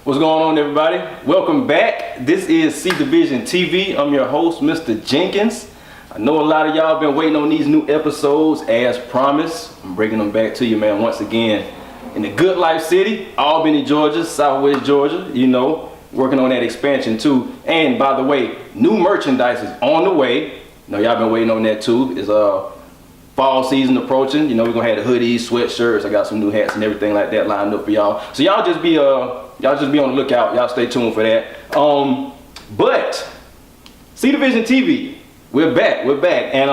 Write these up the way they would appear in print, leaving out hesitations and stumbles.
What's going on, everybody? Welcome back. This is See The ViZion TV. I'm your host, Mr. Jenkins. I know a lot of y'all been waiting on these new episodes as promised. I'm bringing them back to you, man, once again. In the good life city, Albany, Georgia, Southwest Georgia, you know, working on that expansion too. And by the way, new merchandise is on the way. You know, y'all been waiting on that too. It's fall season approaching. You know, we're gonna have the hoodies, sweatshirts. I got some new hats and everything like that lined up for y'all. So y'all just be on the lookout. Y'all stay tuned for that. But See The ViZion TV, we're back. And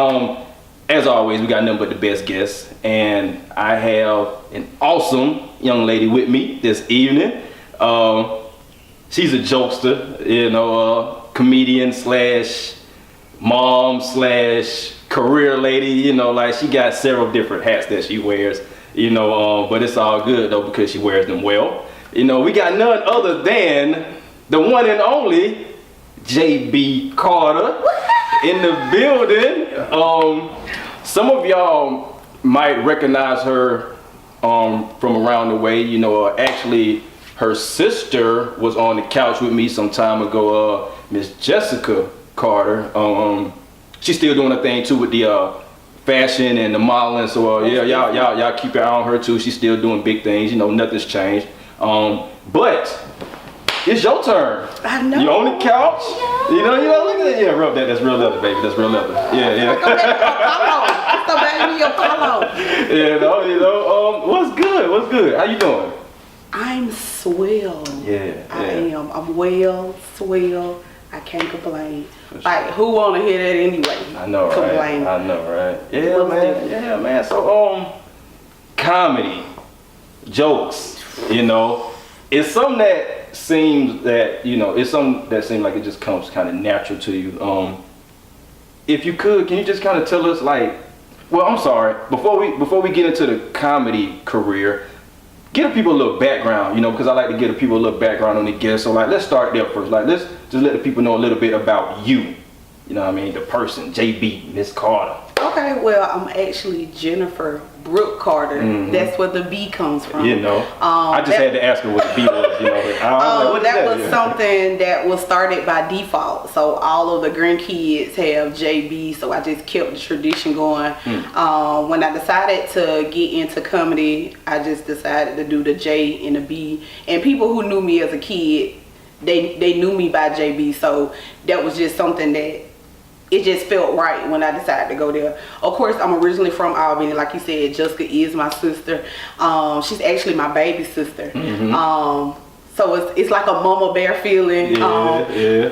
as always, we got nothing but the best guests. And I have an awesome young lady with me this evening. She's a jokester, you know, comedian slash mom slash career lady, you know, like she got several different hats that she wears, you know, but it's all good though because she wears them well. You know, we got none other than the one and only JB Carter in the building. Some of y'all might recognize her from around the way. You know, actually her sister was on the couch with me some time ago, Miss Jessica Carter. She's still doing a thing too with the fashion and the modeling. So yeah, y'all keep your eye on her too. She's still doing big things. You know, nothing's changed. But it's your turn. I know. You're on the couch. Yeah. You know, look at that. Yeah, rub that. That's real leather, baby. That's real leather. Yeah. So baby, Apollo. You know. What's good? How you doing? I'm swell. Yeah. I am. I'm well, swell. I can't complain. Like, who wanna hear that anyway? I know, right? I know, right? Yeah, man. So, comedy, jokes, you know, it's something that seems that, you know, it's something that seems like it just comes kind of natural to you. If you could, can you just kind of tell us, like, well, I'm sorry, before we get into the comedy career, give people a little background, you know, because I like to give people a little background on the guests. So, like, let's start there first. Like, let's just let the people know a little bit about you. You know what I mean? The person, JB, Miss Carter. Okay, well, I'm actually Jennifer Brooke Carter. Mm-hmm. That's where the B comes from. You know, I just had to ask her what the B was, you know. That was something that was started by default. So all of the grandkids have JB, so I just kept the tradition going. When I decided to get into comedy, I just decided to do the J and the B. And people who knew me as a kid, they knew me by JB, so that was just something that it just felt right when I decided to go there. Of course, I'm originally from Albany. Like you said, Jessica is my sister. She's actually my baby sister. Mm-hmm. So it's like a mama bear feeling. Also,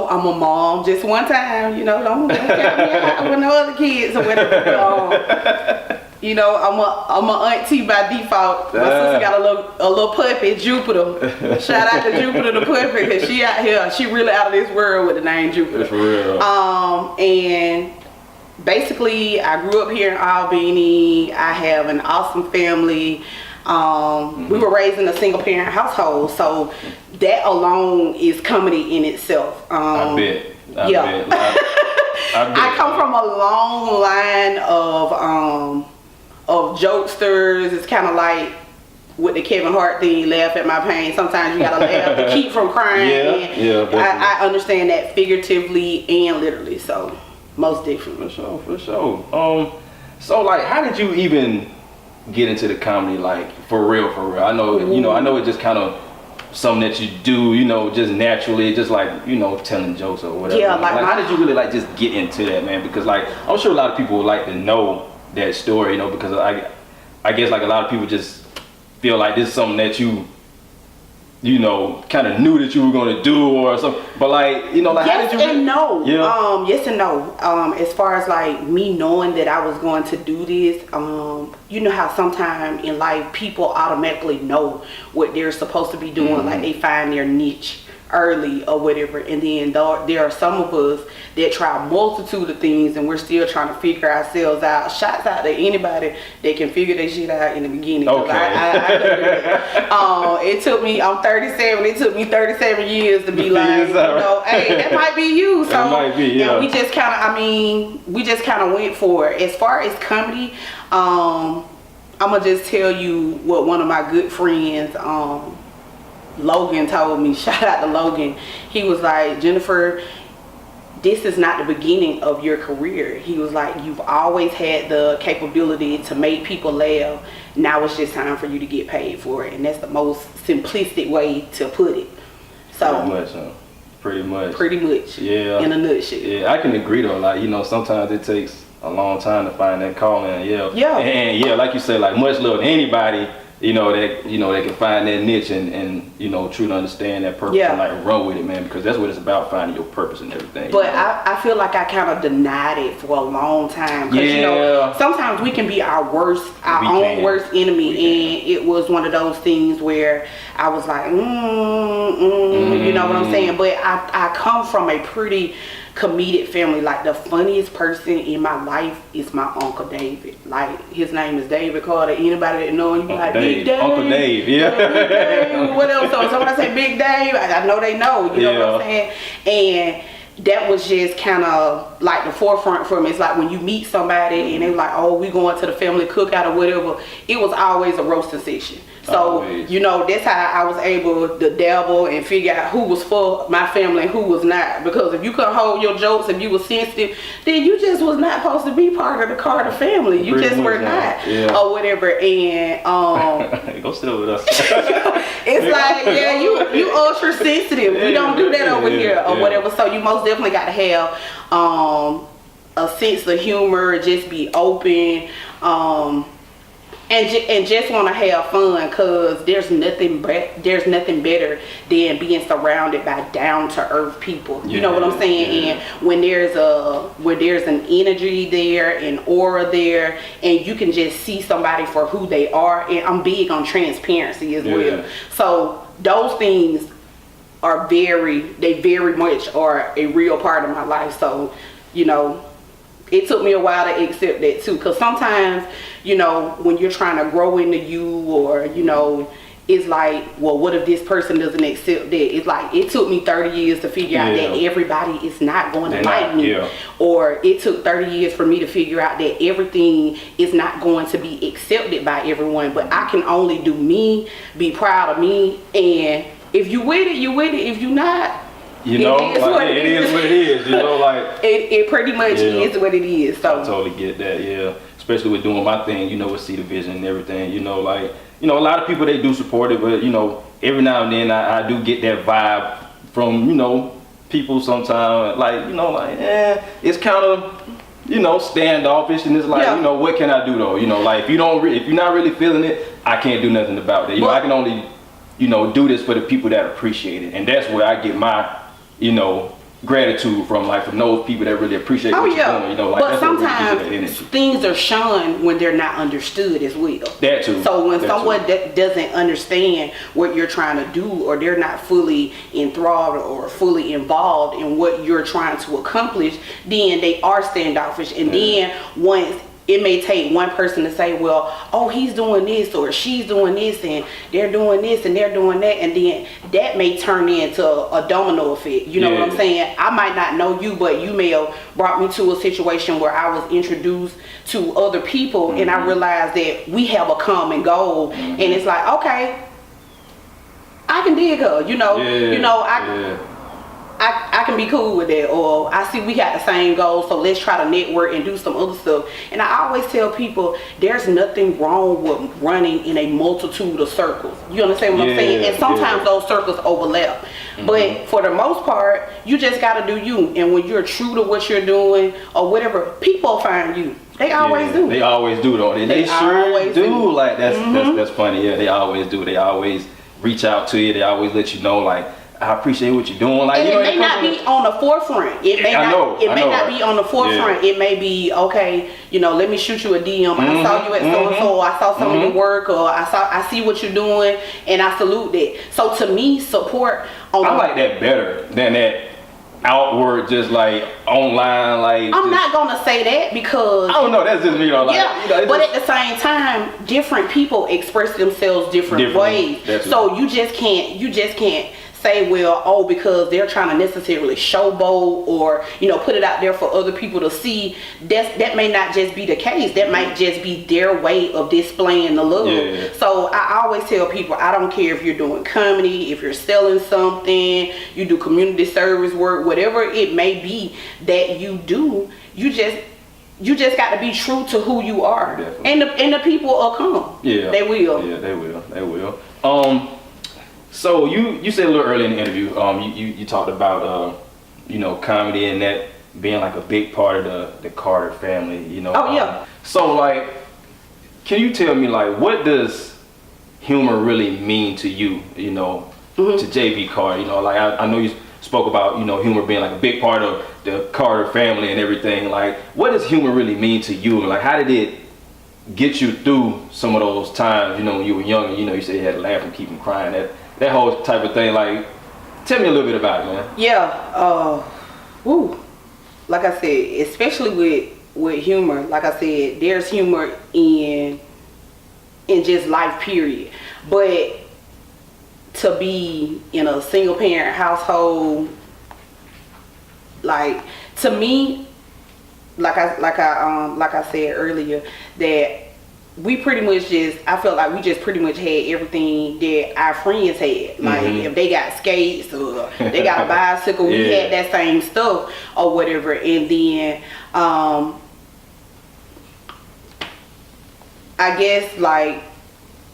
I'm a mom. Just one time, you know, don't count me out with no other kids or whatever. You know, I'm a auntie by default. My sister got a little puppy, Jupiter. Shout out to Jupiter the puppy, because she out here. She really out of this world with the name Jupiter. For real. And basically, I grew up here in Albany. I have an awesome family. We were raised in a single parent household, so that alone is comedy in itself. I bet. I come from a long line of jokesters. It's kind of like with the Kevin Hart thing, laugh at my pain. Sometimes you gotta laugh to keep from crying. I understand that figuratively and literally, so most definitely. For sure. So like, how did you even get into the comedy, like for real? I know, you know, I know it just kind of something that you do, you know, just naturally, just like, you know, telling jokes or whatever. Yeah, like how did you really like just get into that, man? Because like, I'm sure a lot of people would like to know that story, you know, because I guess like a lot of people just feel like this is something that you you know, kind of knew that you were going to do or something, but like, you know, like yes how did you and no. Yeah. Yes and no. As far as like me knowing that I was going to do this, you know how sometimes in life people automatically know what they're supposed to be doing, like they find their niche early or whatever, and then there are some of us that try a multitude of things and we're still trying to figure ourselves out. Shouts out to anybody that can figure that shit out in the beginning. Okay. I couldn't do it. It took me, I'm 37, it took me 37 years to be like, you know, hey, that might be you. So that might be, yeah. And we just kind of went for it. As far as comedy, I'm gonna just tell you what one of my good friends, Logan, told me. Shout out to Logan. He was like, Jennifer, this is not the beginning of your career. He was like, you've always had the capability to make people laugh. Now it's just time for you to get paid for it. And that's the most simplistic way to put it. So pretty much, huh? Pretty much. Yeah. In a nutshell. Yeah, I can agree though. Like, you know, sometimes it takes a long time to find that calling. Yeah. Yeah. And yeah, like you said, like much love to anybody, you know, that they can find that niche and you know, truly understand that purpose and like run with it, man, because that's what it's about, finding your purpose and everything. But I feel like I kind of denied it for a long time. Cause, you know, sometimes we can be our own worst enemy, and it was one of those things where I was like, you know what I'm saying? But I come from a pretty comedic family. Like, the funniest person in my life is my Uncle David. Like, his name is David Carter. Anybody that know him, you like, Big Dave. Uncle Dave, yeah. Big Dave. What else? So somebody say Big Dave, I know they know, you know what I'm saying? And that was just kind of like the forefront for me. It's like when you meet somebody and they're like, oh, we going to the family cookout or whatever, it was always a roasting session. So, you know, that's how I was able to dabble and figure out who was for my family and who was not. Because if you couldn't hold your jokes, if you were sensitive, then you just was not supposed to be part of the Carter family. You just were not. Or whatever. And go sit with us. it's like, yeah, you ultra sensitive. We don't do that over here or whatever. So you most definitely got to have a sense of humor, just be open, and just want to have fun, because there's nothing better than being surrounded by down to earth people. You know what I'm saying? And when there's an energy there, an aura there, and you can just see somebody for who they are. And I'm big on transparency as well. So those things are very much are a real part of my life. So, you know, it took me a while to accept that too, because sometimes, you know, when you're trying to grow into you, or, you know, it's like, well, what if this person doesn't accept that? It's like, it took me 30 years to figure out that everybody is not going to like me. Or it took 30 years for me to figure out that everything is not going to be accepted by everyone. But I can only do me, be proud of me, and if you with it, you with it. If you not, you know, it is what it is. You know, like it pretty much is what it is. So I totally get that. Yeah, especially with doing my thing. You know, with See The ViZion and everything. You know, like, you know, a lot of people, they do support it, but, you know, every now and then I do get that vibe from, you know, people sometimes. Like, you know, like, it's kind of, you know, standoffish, and it's like, you know, what can I do though? You know, like, if you're not really feeling it, I can't do nothing about it. You know, I can only, you know, do this for the people that appreciate it, and that's where I get my, you know, gratitude from, like, from those people that really appreciate what you're doing. You know, like, but sometimes things are shunned when they're not understood as well. That too. So when someone that doesn't understand what you're trying to do, or they're not fully enthralled or fully involved in what you're trying to accomplish, then they are standoffish. And then once it may take one person to say, well, oh, he's doing this or she's doing this and they're doing this and they're doing that, and then that may turn into a domino effect. You know what I'm saying? I might not know you, but you may have brought me to a situation where I was introduced to other people, and I realized that we have a common goal, and it's like, okay, I can dig her. You know, I can be cool with that, or I see we got the same goals, so let's try to network and do some other stuff. And I always tell people, there's nothing wrong with running in a multitude of circles. You understand what I'm saying? And sometimes those circles overlap. But for the most part, you just got to do you. And when you're true to what you're doing or whatever, people find you. They always do. They always do, though. They sure do. Like, that's funny. Yeah, they always do. They always reach out to you. They always let you know, like, I appreciate what you're doing. Like, and you know, it may not be on the forefront. It may not be on the forefront. It may be, okay, you know, let me shoot you a DM. I saw you at so-and-so, or I saw some of your work, or I see what you're doing, and I salute that. So to me, support on I like that better than that outward, just like online, like. I'm not gonna say that because I don't know, that's just me though. Like, yeah, you know, but at the same time, different people express themselves different ways. Definitely. So you just can't say, well, oh, because they're trying to necessarily showboat or, you know, put it out there for other people to see. That may not just be the case. That might just be their way of displaying the love. Yeah. So I always tell people, I don't care if you're doing comedy, if you're selling something, you do community service work, whatever it may be that you do, you just got to be true to who you are. Definitely. And the people will come. Yeah. They will. Yeah, they will. So you said a little earlier in the interview, you talked about you know, comedy and that being like a big part of the Carter family, you know. Oh yeah. So like, can you tell me, like, what does humor really mean to you, you know, to JB Carter? You know, like I know you spoke about, you know, humor being like a big part of the Carter family and everything. Like, what does humor really mean to you? Like, how did it get you through some of those times, you know, when you were young, and, you know, you said you had to laugh and keep from crying, that whole type of thing? Like, tell me a little bit about it, man. Yeah, like I said, especially with humor, like I said, there's humor in just life, period. But to be in a single parent household, like, to me, like I said earlier, that we pretty much I felt like we just pretty much had everything that our friends had. Like, if they got skates or they got a bicycle, we had that same stuff or whatever. And then I guess, like,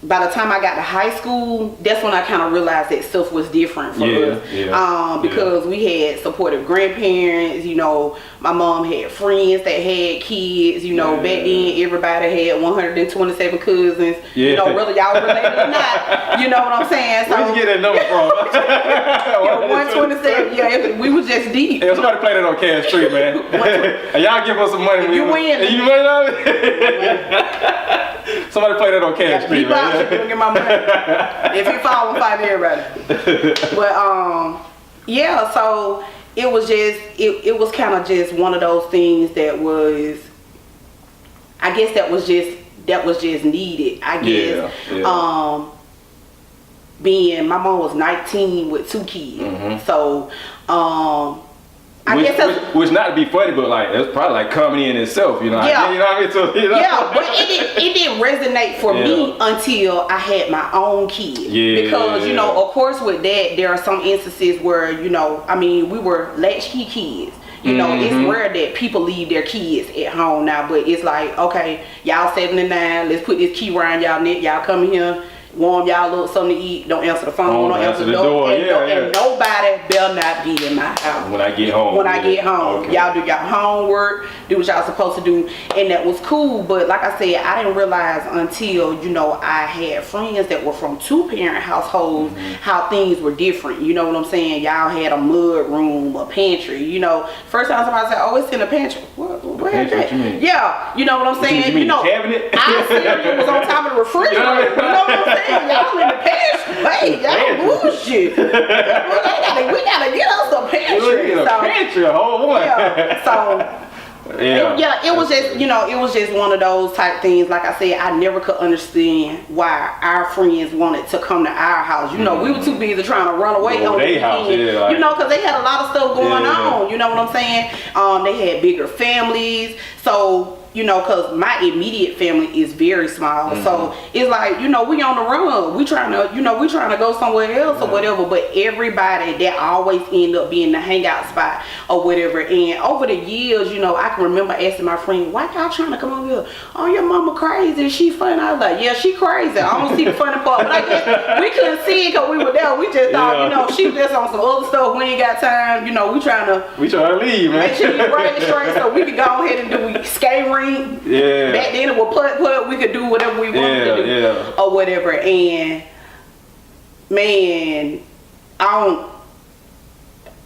by the time I got to high school, that's when I kind of realized that stuff was different for us. Because we had supportive grandparents, you know, my mom had friends that had kids, you know, back then everybody had 127 cousins, you know, whether y'all related or not, you know what I'm saying? So, where'd you get that number from? 127, we was just deep. Hey, somebody play that on Cash Street, man. And y'all give us some money. You win. You win on it? Somebody play that on Cash Street, man. Get my money. If you follow, find everybody. But yeah, so it was just it was kind of just one of those things that was, I guess that was just needed. I guess being, my mom was 19 with 2 kids, so which not to be funny, but like, it's probably like comedy in itself, you know. Yeah. You know what I mean? So, you know? Yeah, but it didn't resonate for me until I had my own kid. Yeah. Because, you know, of course with that, there are some instances where, you know, I mean, we were latchkey kids. You know, it's rare that people leave their kids at home now, but it's like, okay, y'all 79, let's put this key around y'all neck, y'all come in here, warm y'all up something to eat, don't answer the phone, don't answer the door. And nobody better not be in my house when I get home. Okay. Y'all do y'all homework, do what y'all supposed to do, and that was cool. But like I said, I didn't realize until, you know, I had friends that were from 2-parent households, how things were different. You know what I'm saying? Y'all had a mud room, a pantry. You know, first time somebody said, "Oh, it's in the pantry." What is that? You mean? Yeah, you know what I'm saying? You know, cabinet? Our cereal was on top of the refrigerator. You know what I'm saying? Y'all in the pantry. Hey, y'all bullshit. We gotta get us a pantry. Pantry, a whole one. Yeah, so it was just, you know, it was just one of those type things. Like I said, I never could understand why our friends wanted to come to our house. You know, we were too busy trying to run away on the house, you know, because they had a lot of stuff going on. You know what I'm saying? They had bigger families, so, you know, because my immediate family is very small, so it's like, you know, we on the run, we trying to go somewhere else or whatever, but everybody that always end up being the hangout spot or whatever. And over the years, you know, I can remember asking my friend, "Why y'all trying to come over here? Oh, your mama crazy, she funny." I was like, "Yeah, she crazy. I don't see the funny part," but I guess we couldn't see it because we were there. We just thought, you know, she was just on some other stuff. We ain't got time, you know. We trying to leave, man. Make sure you bring it straight so we could go ahead and do skate ring. Yeah. Back then it was putt. We could do whatever we wanted to do or whatever. And man, I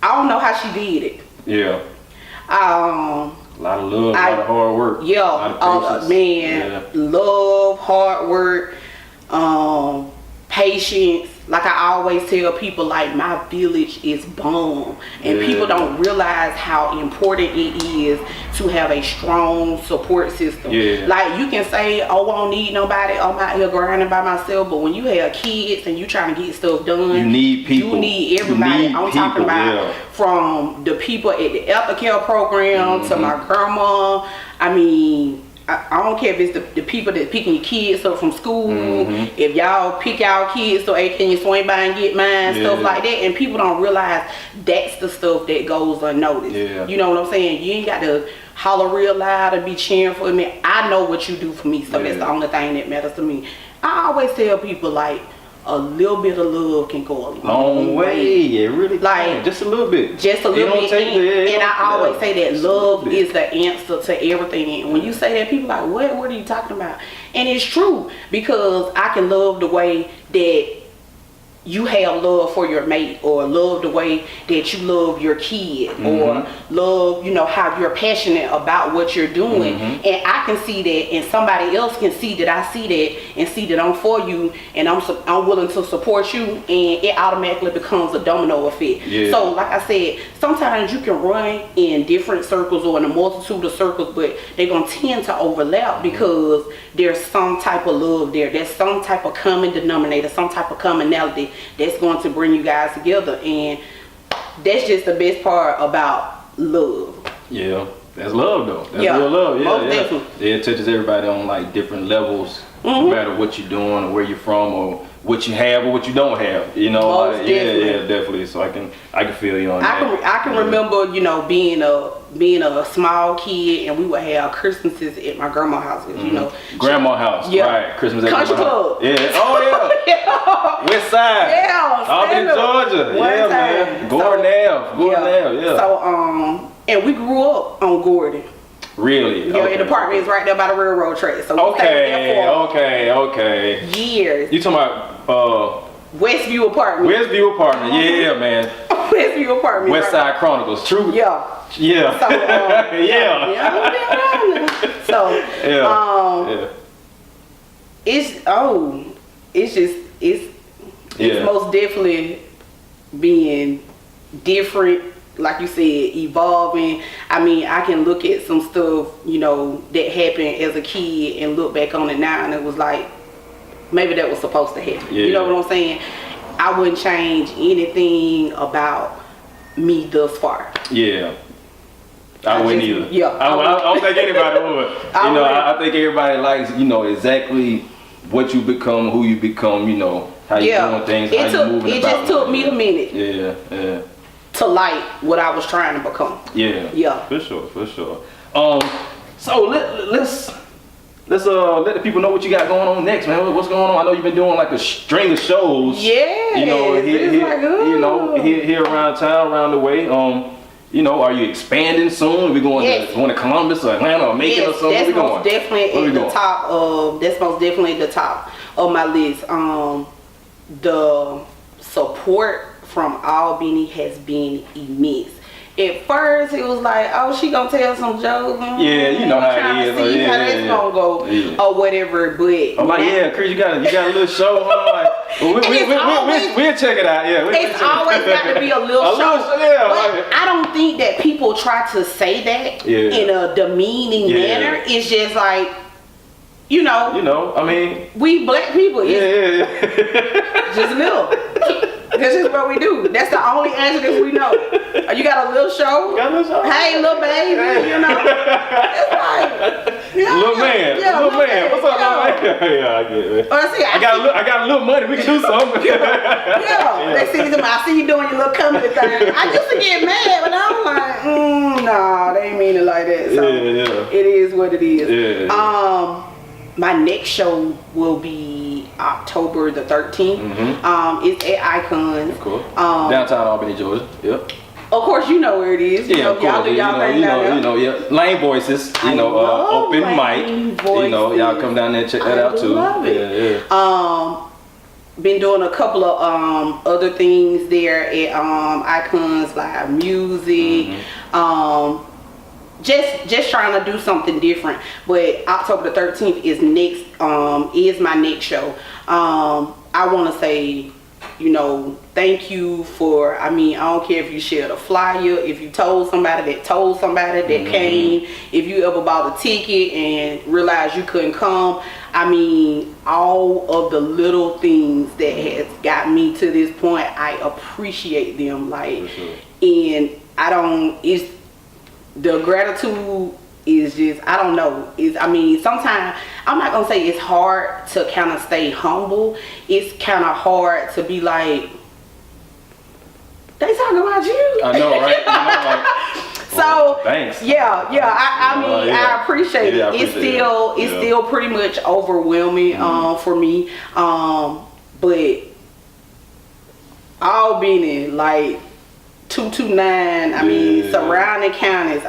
don't know how she did it. Yeah. A lot of love, a lot of hard work. Yeah, a lot of patience. love, hard work, patience. Like I always tell people, like, my village is bomb, and people don't realize how important it is to have a strong support system. Like, you can say, oh, I don't need nobody, I'm out here grinding by myself, but when you have kids and you trying to get stuff done, you need people. You need everybody. I'm talking about from the people at the aftercare program to my grandma. I mean, I don't care if it's the people that picking your kids up from school. If y'all pick y'all kids, so hey, can you swing by and get mine, stuff like that. And people don't realize that's the stuff that goes unnoticed. You know what I'm saying? You ain't got to holler real loud and be cheering for me. I know what you do for me, so that's the only thing that matters to me. I always tell people, like, a little bit of love can go a long way. It really can. Just a little bit. Just a little bit. And I always say that love is the answer to everything. And when you say that, people are like, what are you talking about? And it's true, because I can love the way that you have love for your mate, or love the way that you love your kid, or love, you know, how you're passionate about what you're doing. And I can see that, and somebody else can see that I see that, and see that I'm for you, and I'm willing to support you, and it automatically becomes a domino effect. So like I said, sometimes you can run in different circles or in a multitude of circles, but they're gonna tend to overlap because there's some type of love there. There's some type of common denominator, some type of commonality that's going to bring you guys together. And that's just the best part about love. That's love though. That's real love. Definitely. It touches everybody on like different levels, no matter what you're doing or where you're from or what you have or what you don't have. You know, definitely. So I can feel you on that. I can remember, you know, being a small kid, and we would have Christmases at my grandma's house. You know, grandma's house, right? Christmas at Country Club. West Side, Albany, Georgia. Man. Gordon Ave. So and we grew up on Gordon. Really? Yeah, and the apartment is right there by the railroad track. So we okay. Years. You talking about Westview apartment? Westview apartment, yeah, man. Westview apartment. West Side Chronicles, true. Yeah. It's most definitely being different. Like you said, evolving. I mean, I can look at some stuff, you know, that happened as a kid and look back on it now, and it was like, maybe that was supposed to happen. You know what I'm saying? I wouldn't change anything about me thus far. I wouldn't either. I don't think anybody would. I think everybody likes, you know, exactly what you become, who you become, you know, how you doing things, how you moving about. It just took me a minute. To like what I was trying to become. For sure. So let's let the people know what you got going on next, man. What's going on? I know you've been doing like a string of shows. You know, here around town, around the way. You know, are you expanding soon? We going to Columbus or Atlanta or Macon or something? That's most definitely at the top of. That's most definitely at the top of my list. The support from Albany has been immense. At first, it was like, oh, she gonna tell some jokes. You know how it is. See how that's gonna go, or whatever. But I'm like, Chris, you got a little show, huh? Like, we'll check it out. It's always got to be a little show. But I don't think that people try to say that in a demeaning manner. It's just like, you know. I mean, we black people. Just little. This is what we do. That's the only answer that we know. You got a little show? Hey, little baby, you know. It's like, little man. What's up, little man? I get it. I got a little money. We can do something. They see me. I see you doing your little comedy thing. I used to get mad, but I'm like, nah, they ain't mean it like that. So it is what it is. My next show will be October the 13th. It's at Icons. Cool. Downtown Albany, Georgia. Of course, you know where it is. Y'all do y'all thing down there. Lane Voices. Open mic. Y'all come down there and check that out too. been doing a couple of other things there at Icons Live Music. Just trying to do something different. But October the 13th is my next show. I want to say, you know, thank you for, I don't care if you shared a flyer, if you told somebody that came, if you ever bought a ticket and realized you couldn't come. All of the little things that has got me to this point, I appreciate them. Like, and it's, the gratitude is just, I don't know. Sometimes, I'm not going to say it's hard to kind of stay humble. It's kind of hard to be like, they talking about you. I know, right? So, thanks. I appreciate it. It's still pretty much overwhelming for me. But Albany, like 229, surrounding counties,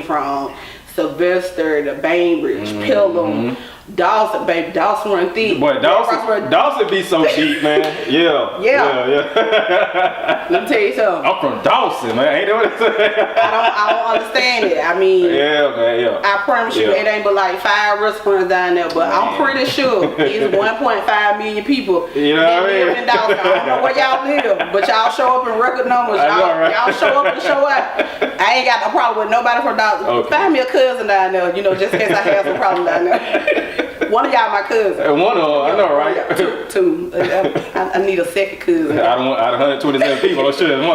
from Sylvester to Bainbridge, Pelham, Dawson, baby, Dawson run thick. Boy, Dawson be so deep, man. Yeah. Let me tell you something. I'm from Dawson, man. Ain't that what it said? I don't understand it. Yeah, man. I promise you, it ain't but like 5 restaurants down there, but I'm pretty sure it's 1.5 million people you know that live in Dawson. I don't know where y'all live, but y'all show up in record numbers. Y'all show up and show out. I ain't got no problem with nobody from Dawson. Okay. Find me a cousin down there, just in case I have some problem down there. One of y'all my cousin. One of them, I know, right? Two. I need a second cousin. Out of 127 people, I'm sure there's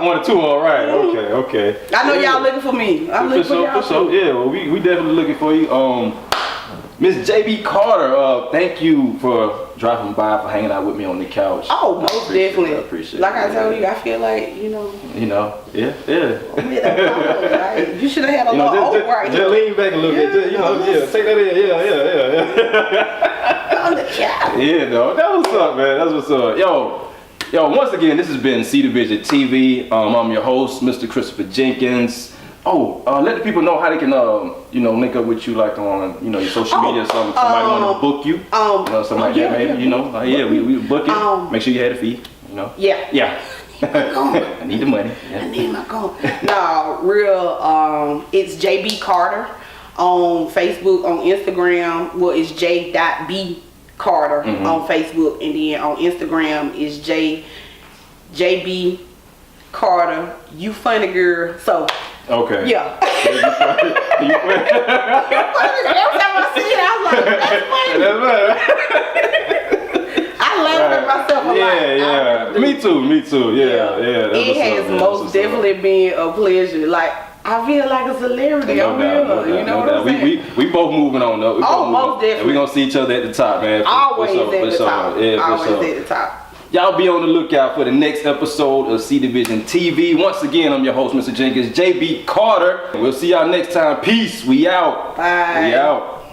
one or two, all right. Okay. I know y'all looking for me. I'm looking for y'all. For sure. Yeah, well, we definitely looking for you. Miss JB Carter, thank you for dropping by, for hanging out with me on the couch. Oh, most definitely. I appreciate it. Like I told you, I feel like, yeah. You should have had a little oak right here. Just lean back a little bit. Take that in. Yeah. On the couch. Yeah, no, that's what's up, man. That's what's up. Yo, once again, this has been See The ViZion TV. I'm your host, Mr. Christopher Jenkins. Let the people know how they can, link up with you, like on, your social media or something. Somebody want to book you, something like that, maybe, we book it. Make sure you had a fee, Yeah. I need the money. Yeah. I need my coin. No, real, it's JB Carter on Facebook, on Instagram. Well, it's J.B. Carter on Facebook, and then on Instagram is JB Carter. You funny girl. So. Okay. Yeah. You funny. Every time I see it, I'm like, that's funny. I laugh at myself a lot. Yeah. Me too. Yeah. It has most definitely been a pleasure. Like, I feel like a celebrity. No doubt. What I'm saying? We both moving on though. Most definitely. We're gonna see each other at the top, man. Always at the top. Yeah, Always at the top. Y'all be on the lookout for the next episode of See The ViZion TV. Once again, I'm your host, Mr. Jenkins, JB Carter. We'll see y'all next time. Peace. We out. Bye. We out.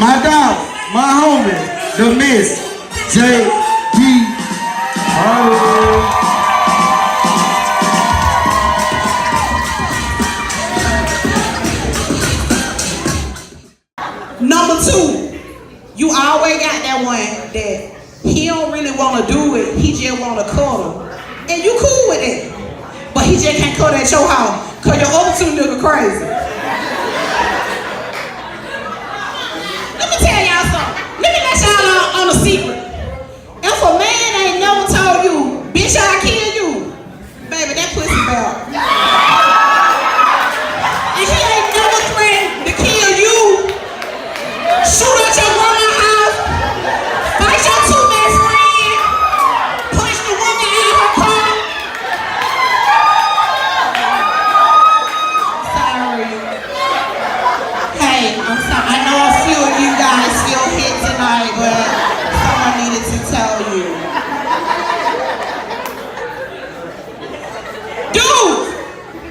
My dog, my homie, the Miss JB Carter. Number 2, you always got that one that he don't really want to do it, he just want to cuddle. And you cool with it. But he just can't cuddle at your house because your other 2 niggas crazy. Let me tell y'all something. Let me let y'all on a secret. If a man ain't never told you, bitch, I'll kill you, baby, that pussy bad. And he ain't never threatened to kill you, shoot at your grandma's house, fight your 2 best friends, punch the woman in her car. Sorry. Hey, I'm sorry. I know a few of you guys feel hit tonight, but someone needed to tell you. Dude,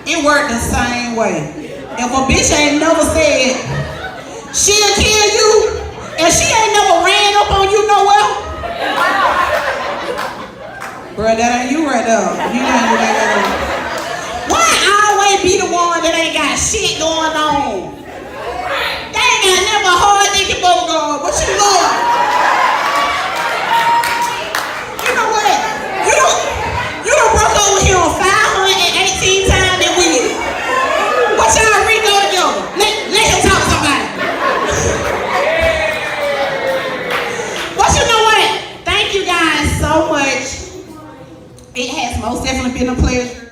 it worked the same way. If a bitch ain't never said she'll kill you, and she ain't never ran up on you nowhere, bruh, that ain't you right there. You ain't do that. Why always be the one that ain't got shit going on? They ain't got never hard nigga bubble gum, but you love. so much. It has most definitely been a pleasure.